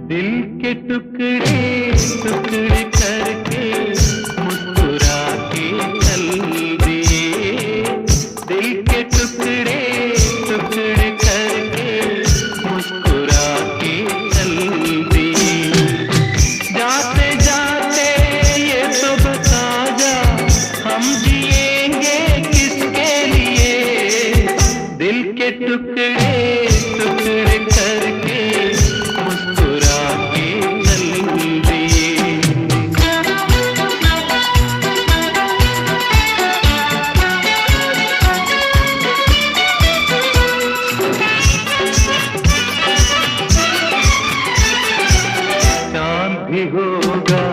दिल के टुकड़े टुकड़े करके मुस्कुरा के चल दिए। दिल के टुकड़े टुकड़े करके मुस्कुरा के चल दिए। जाते जाते ये तो बता जा, हम जिएंगे किसके लिए। दिल के टुकड़े टुकड़े करके मुस्कुरा के चल दिए। चांद भी होगा